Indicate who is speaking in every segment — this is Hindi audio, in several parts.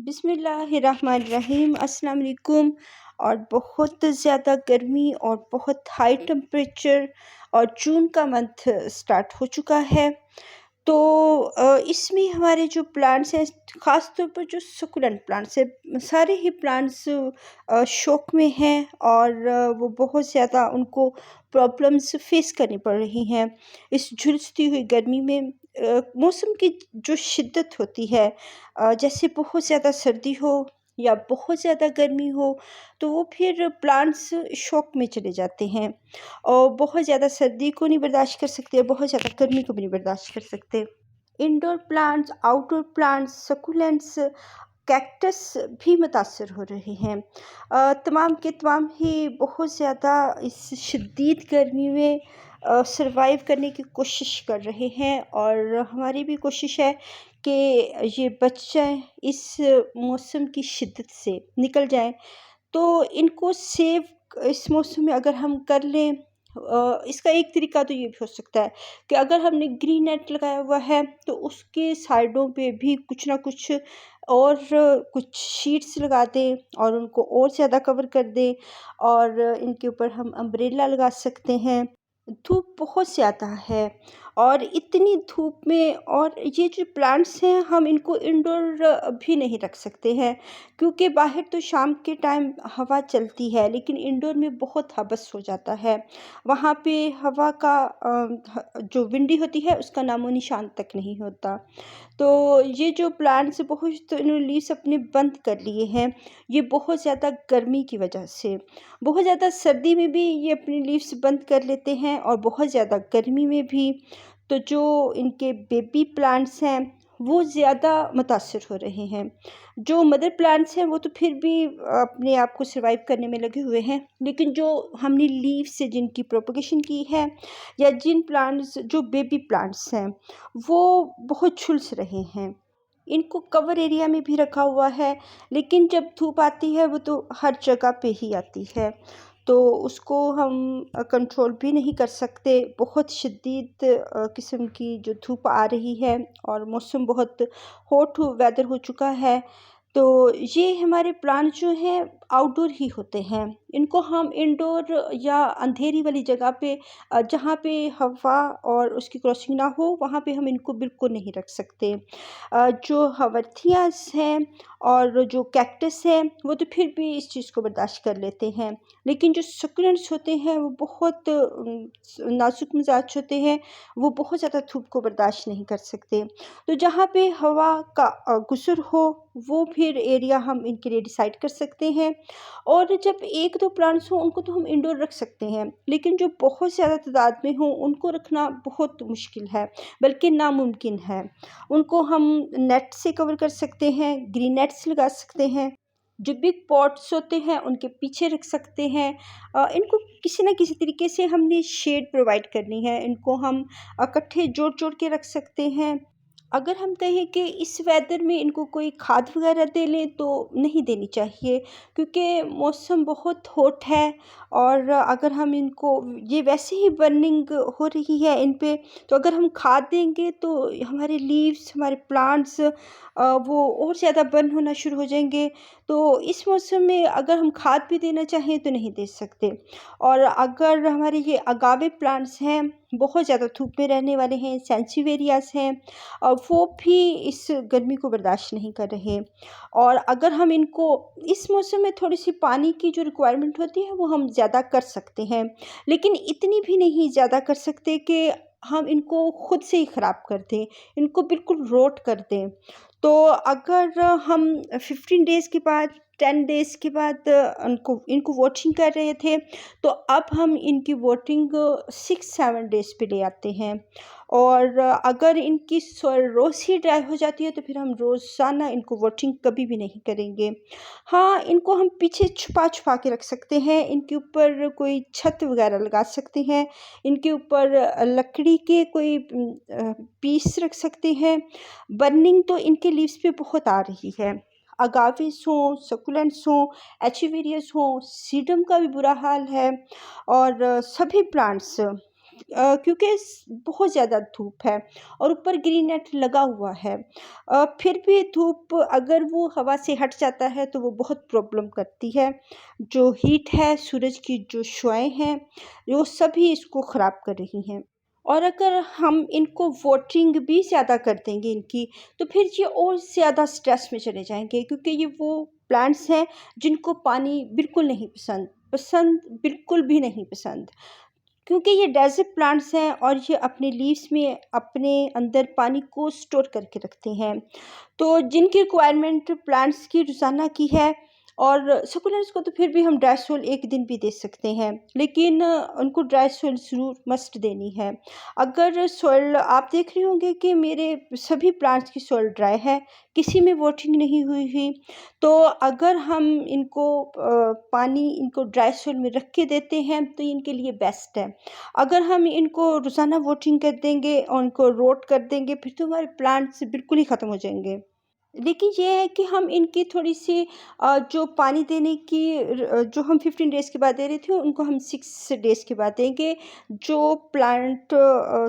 Speaker 1: बिस्मिल्लाहिर्रहमानिर्रहीम अस्सलाम वालेकुम। और बहुत ज़्यादा गर्मी और बहुत हाई टेम्परेचर और जून का मंथ स्टार्ट हो चुका है। तो इसमें हमारे जो प्लांट्स हैं, ख़ास तौर पर जो सकुलेंट प्लांट्स हैं, सारे ही प्लांट्स शोक में हैं और वो बहुत ज़्यादा उनको प्रॉब्लम्स फेस करनी पड़ रही हैं इस झुलसती हुई गर्मी में। मौसम की जो शिद्दत होती है, जैसे बहुत ज़्यादा सर्दी हो या बहुत ज़्यादा गर्मी हो, तो वो फिर प्लांट्स शॉक में चले जाते हैं और बहुत ज़्यादा सर्दी को नहीं बर्दाश्त कर सकते, बहुत ज़्यादा गर्मी को भी नहीं बर्दाश्त कर सकते। Indoor plants, outdoor plants, succulents, cactus भी मुतासर हो रहे हैं। तमाम के तमाम ही बहुत ज़्यादा इस शदीद गर्मी में सर्वाइव करने की कोशिश कर रहे हैं और हमारी भी कोशिश है कि ये बच जाएँ, इस मौसम की शिद्दत से निकल जाएँ। तो इनको सेव इस मौसम में अगर हम कर लें, इसका एक तरीका तो ये भी हो सकता है कि अगर हमने ग्रीन नेट लगाया हुआ है तो उसके साइडों पे भी कुछ ना कुछ और कुछ शीट्स लगा दें और उनको और ज़्यादा कवर कर दें और इनके ऊपर हम अम्ब्रेला लगा सकते हैं। धूप बहुत ज़्यादा है और इतनी धूप में, और ये जो प्लांट्स हैं हम इनको इंडोर भी नहीं रख सकते हैं क्योंकि बाहर तो शाम के टाइम हवा चलती है लेकिन इंडोर में बहुत हबस हो जाता है। वहाँ पे हवा का जो विंडी होती है उसका नामो निशान तक नहीं होता। तो ये जो प्लांट्स बहुत, तो इन्होंने लीव्स अपने बंद कर लिए हैं, ये बहुत ज़्यादा गर्मी की वजह से। बहुत ज़्यादा सर्दी में भी ये अपनी लीव्स बंद कर लेते हैं और बहुत ज़्यादा गर्मी में भी। तो जो इनके बेबी प्लांट्स हैं वो ज़्यादा मुतासर हो रहे हैं। जो मदर प्लांट्स हैं वो तो फिर भी अपने आप को सर्वाइव करने में लगे हुए हैं, लेकिन जो हमने लीव से जिनकी प्रोपगेशन की है या जिन प्लांट्स, जो बेबी प्लांट्स हैं, वो बहुत झुलस रहे हैं। इनको कवर एरिया में भी रखा हुआ है, लेकिन जब धूप आती है वो तो हर जगह पे ही आती है, तो उसको हम कंट्रोल भी नहीं कर सकते। बहुत शदीद किस्म की जो धूप आ रही है और मौसम बहुत हॉट वेदर हो चुका है। तो ये हमारे प्लांट जो हैं आउटडोर ही होते हैं। इनको हम इंडोर या अंधेरी वाली जगह पे, जहाँ पे हवा और उसकी क्रॉसिंग ना हो, वहाँ पे हम इनको बिल्कुल नहीं रख सकते। जो हवर्थियास हैं और जो कैक्टस हैं वो तो फिर भी इस चीज़ को बर्दाश्त कर लेते हैं, लेकिन जो सक्यूलेंट्स होते हैं वो बहुत नाजुक मिजाज होते हैं, वो बहुत ज़्यादा धूप को बर्दाश्त नहीं कर सकते। तो जहाँ पे हवा का गुज़र हो, वो फिर एरिया हम इनके लिए डिसाइड कर सकते हैं। और जब 1-2 प्लांट्स हों उनको तो हम इंडोर रख सकते हैं, लेकिन जो बहुत ज़्यादा तादाद में हों उनको रखना बहुत मुश्किल है, बल्कि नामुमकिन है। उनको हम नेट से कवर कर सकते हैं, ग्रीन नेट्स लगा सकते हैं। जो बिग पॉट्स होते हैं उनके पीछे रख सकते हैं। इनको किसी न किसी तरीके से हमने शेड प्रोवाइड करनी है, इनको हम इकट्ठे जोड़-जोड़ के रख सकते हैं। अगर हम कहें कि इस वेदर में इनको कोई खाद वगैरह दे लें तो नहीं देनी चाहिए, क्योंकि मौसम बहुत हॉट है और अगर हम इनको, ये वैसे ही बर्निंग हो रही है इन पे, तो अगर हम खाद देंगे तो हमारे लीव्स, हमारे प्लांट्स वो और ज़्यादा बर्न होना शुरू हो जाएंगे। तो इस मौसम में अगर हम खाद भी देना चाहें तो नहीं दे सकते। और अगर हमारे ये अगावे प्लांट्स हैं, बहुत ज़्यादा धूप में रहने वाले हैं, सेंसिवेरियास हैं, वो भी इस गर्मी को बर्दाश्त नहीं कर रहे। और अगर हम इनको इस मौसम में थोड़ी-सी पानी की जो रिक्वायरमेंट होती है वो हम ज़्यादा कर सकते हैं, लेकिन इतनी भी नहीं ज़्यादा कर सकते कि हम इनको खुद से ही ख़राब कर दें, इनको बिल्कुल रोट कर दें। तो अगर हम 15 डेज़ के बाद, 10 डेज़ के बाद उनको इनको वॉचिंग कर रहे थे, तो अब हम इनकी वॉटिंग 6-7 डेज़ पे ले आते हैं। और अगर इनकी सॉइल रोज़ ही ड्राई हो जाती है तो फिर हम रोज़ाना इनको वॉचिंग कभी भी नहीं करेंगे। हाँ, इनको हम पीछे छुपा-छुपा के रख सकते हैं, इनके ऊपर कोई छत वगैरह लगा सकते हैं, इनके ऊपर लकड़ी के कोई पीस रख सकते हैं। बर्निंग तो इनके लीव्स पे बहुत आ रही है। अगाविस हों, सक्यूलेंट्स हों, एचिवेरियस हों, सीडम का भी बुरा हाल है और सभी प्लांट्स क्योंकि बहुत ज़्यादा धूप है और ऊपर ग्रीन नेट लगा हुआ है। फिर भी धूप अगर वो हवा से हट जाता है तो वो बहुत प्रॉब्लम करती है। जो हीट है, सूरज की जो शुआएँ हैं, वो सभी इसको ख़राब कर रही हैं। और अगर हम इनको वाटरिंग भी ज़्यादा कर देंगे इनकी, तो फिर ये और ज़्यादा स्ट्रेस में चले जाएँगे, क्योंकि ये वो प्लांट्स हैं जिनको पानी बिल्कुल नहीं पसंद, बिल्कुल भी नहीं पसंद। क्योंकि ये डेज़र्ट प्लांट्स हैं और ये अपने लीव्स में अपने अंदर पानी को स्टोर करके रखते हैं। तो जिनकी रिक्वायरमेंट प्लांट्स की रोज़ाना की है, और सकुलेंट्स को तो फिर भी हम ड्राई सोइल एक दिन भी दे सकते हैं, लेकिन उनको ड्राई सोइल ज़रूर मस्ट देनी है। अगर सोइल आप देख रहे होंगे कि मेरे सभी प्लांट्स की सोइल ड्राई है, किसी में वाटरिंग नहीं हुई हुई, तो अगर हम इनको पानी इनको ड्राई सोइल में रख के देते हैं तो ये इनके लिए बेस्ट है। अगर हम इनको रोज़ाना वाटरिंग कर देंगे और उनको रोट कर देंगे, फिर तो हमारे प्लांट्स बिल्कुल ही ख़त्म हो जाएँगे। लेकिन ये है कि हम इनकी थोड़ी-सी जो पानी देने की जो हम 15 डेज़ के बाद दे रहे थे, उनको हम 6 डेज़ के बाद देंगे, जो प्लांट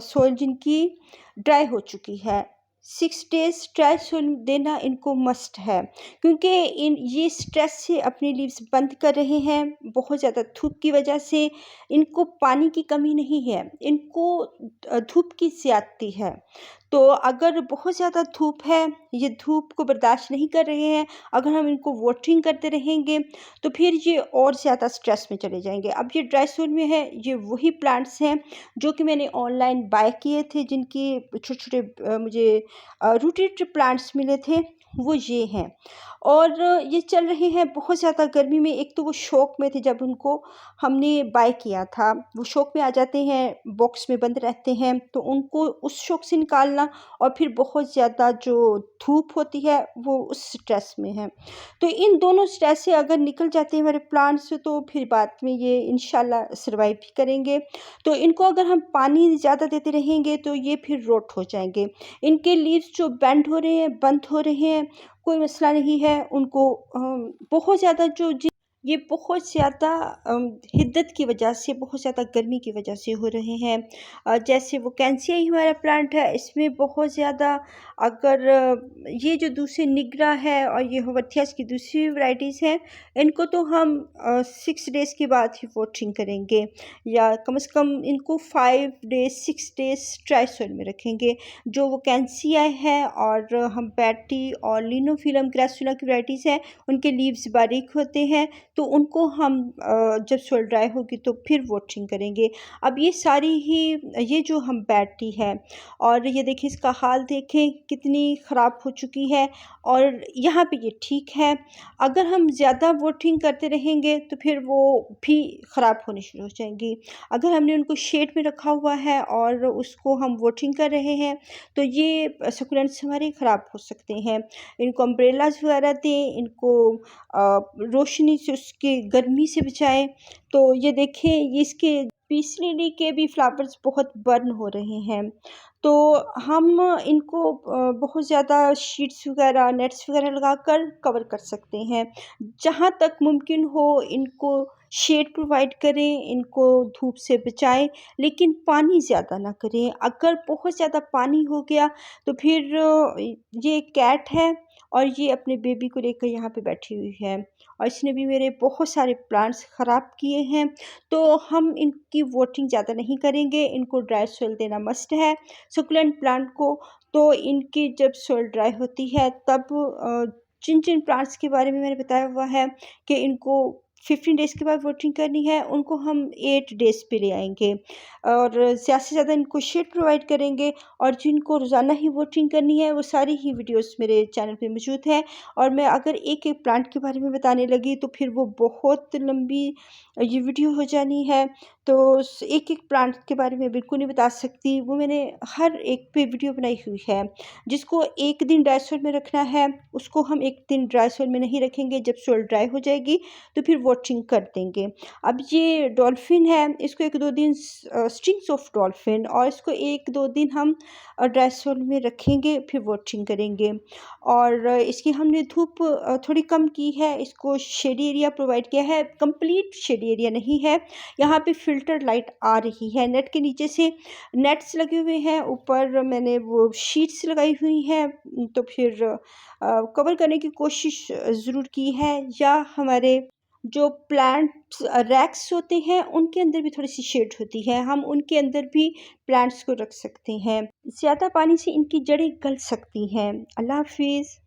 Speaker 1: सोइल जिनकी ड्राई हो चुकी है। 6 डेज़ ड्राई सोइल देना इनको मस्ट है, क्योंकि इन ये स्ट्रेस से अपने लीव्स बंद कर रहे हैं, बहुत ज़्यादा धूप की वजह से। इनको पानी की कमी नहीं है, इनको धूप की ज़्यादती है। तो अगर बहुत ज़्यादा धूप है, ये धूप को बर्दाश्त नहीं कर रहे हैं, अगर हम इनको वाटरिंग करते रहेंगे, तो फिर ये और ज़्यादा स्ट्रेस में चले जाएँगे। अब ये ड्राई सोइल में है, ये वही प्लांट्स हैं जो कि मैंने ऑनलाइन बाय किए थे, जिनकी छोटे-छोटे मुझे रूटेड प्लांट्स मिले थे, वो ये हैं। और ये चल रहे हैं बहुत ज़्यादा गर्मी में। एक तो वो शौक में थे जब उनको हमने बाय किया था, वो शौक में आ जाते हैं, बॉक्स में बंद रहते हैं, तो उनको उस शौक से निकालना और फिर बहुत ज़्यादा जो धूप होती है, वो उस स्ट्रेस में है। तो इन दोनों स्ट्रेस से अगर निकल जाते हैं हमारे प्लांट्स, तो फिर बाद में ये इंशाल्लाह सर्वाइव भी करेंगे। तो इनको अगर हम पानी ज़्यादा देते रहेंगे तो ये फिर रोट हो जाएँगे। इनके लीव्स जो बेंड हो रहे हैं, बंद हो रहे हैं, कोई मसला नहीं है। उनको बहुत ज़्यादा ये बहुत ज़्यादा हिद्दत की वजह से, बहुत ज़्यादा गर्मी की वजह से हो रहे हैं। जैसे वो कैंसिया ही हमारा प्लांट है, इसमें बहुत ज़्यादा अगर ये जो दूसरे निगरा है और ये होवर्थियास की दूसरी वैराइटीज़ हैं, इनको तो हम 6 डेज़ के बाद ही वाटरिंग करेंगे, या कम से कम इनको 5 डेज़ 6 डेज़ ड्राई सॉइल में रखेंगे। जो वो कैंसिया है और हम बैटी और लिनोफिलम ग्रासुला की वैराइटीज़ हैं, उनके लीव्स बारीक होते हैं, तो उनको हम जब सॉइल ड्राई होगी तो फिर वाटरिंग करेंगे। अब ये सारी ही ये जो हम बैठी है, और ये देखिए इसका हाल देखें कितनी ख़राब हो चुकी है, और यहाँ पे ये ठीक है। अगर हम ज़्यादा वाटरिंग करते रहेंगे तो फिर वो भी ख़राब होनी शुरू हो जाएंगी। अगर हमने उनको शेड में रखा हुआ है और उसको हम वाटरिंग कर रहे हैं, तो ये सकुलेंट्स हमारे ख़राब हो सकते हैं। इनको अम्ब्रेलाज़ वगैरह दें, इनको रोशनी से, उसकी गर्मी से बचाएं। तो ये देखें, ये इसके पीस लिली के भी फ्लावर्स बहुत बर्न हो रहे हैं। तो हम इनको बहुत ज़्यादा शीट्स वगैरह, नेट्स वगैरह लगाकर कवर कर सकते हैं। जहाँ तक मुमकिन हो इनको शेड प्रोवाइड करें, इनको धूप से बचाएं, लेकिन पानी ज़्यादा ना करें। अगर बहुत ज़्यादा पानी हो गया तो फिर ये कैट है और ये अपने बेबी को लेकर यहाँ पे बैठी हुई है, और इसने भी मेरे बहुत सारे प्लांट्स ख़राब किए हैं। तो हम इनकी वाटरिंग ज़्यादा नहीं करेंगे, इनको ड्राई सॉइल देना मस्ट है सकुलेंट प्लांट को। तो इनकी जब सॉइल ड्राई होती है तब जिन जिन प्लांट्स के बारे में मैंने बताया हुआ है कि इनको 15 डेज़ के बाद वाटरिंग करनी है, उनको हम 8 डेज़ पे ले आएंगे, और ज़्यादा से ज़्यादा इनको शेड प्रोवाइड करेंगे। और जिनको रोज़ाना ही वाटरिंग करनी है, वो सारी ही वीडियोस मेरे चैनल पे मौजूद है। और मैं अगर एक एक प्लांट के बारे में बताने लगी तो फिर वो बहुत लंबी ये वीडियो हो जानी है। तो एक एक प्लांट के बारे में बिल्कुल नहीं बता सकती, वो मैंने हर एक पे वीडियो बनाई हुई है। जिसको एक दिन ड्राई सॉइल में रखना है, उसको हम एक दिन ड्राई सॉइल में नहीं रखेंगे। जब सॉइल ड्राई हो जाएगी तो फिर वॉचिंग कर देंगे। अब ये डॉल्फ़िन है, इसको 1-2 दिन स्ट्रिंग्स ऑफ डॉल्फ़िन, और इसको 1-2 दिन हम ड्राई सोल में रखेंगे, फिर वॉचिंग करेंगे। और इसकी हमने धूप थोड़ी कम की है, इसको शेड एरिया प्रोवाइड किया है, कंप्लीट शेड एरिया नहीं है। यहाँ पे फ़िल्टर लाइट आ रही है, नेट के नीचे से नेट्स लगे हुए हैं, ऊपर मैंने वो शीट्स लगाई हुई हैं। तो फिर कवर करने की कोशिश ज़रूर की है, या हमारे जो प्लांट्स रैक्स होते हैं उनके अंदर भी थोड़ी-सी शेड होती है, हम उनके अंदर भी प्लांट्स को रख सकते हैं। ज़्यादा पानी से इनकी जड़ें गल सकती हैं। अल्लाह हाफ़िज़।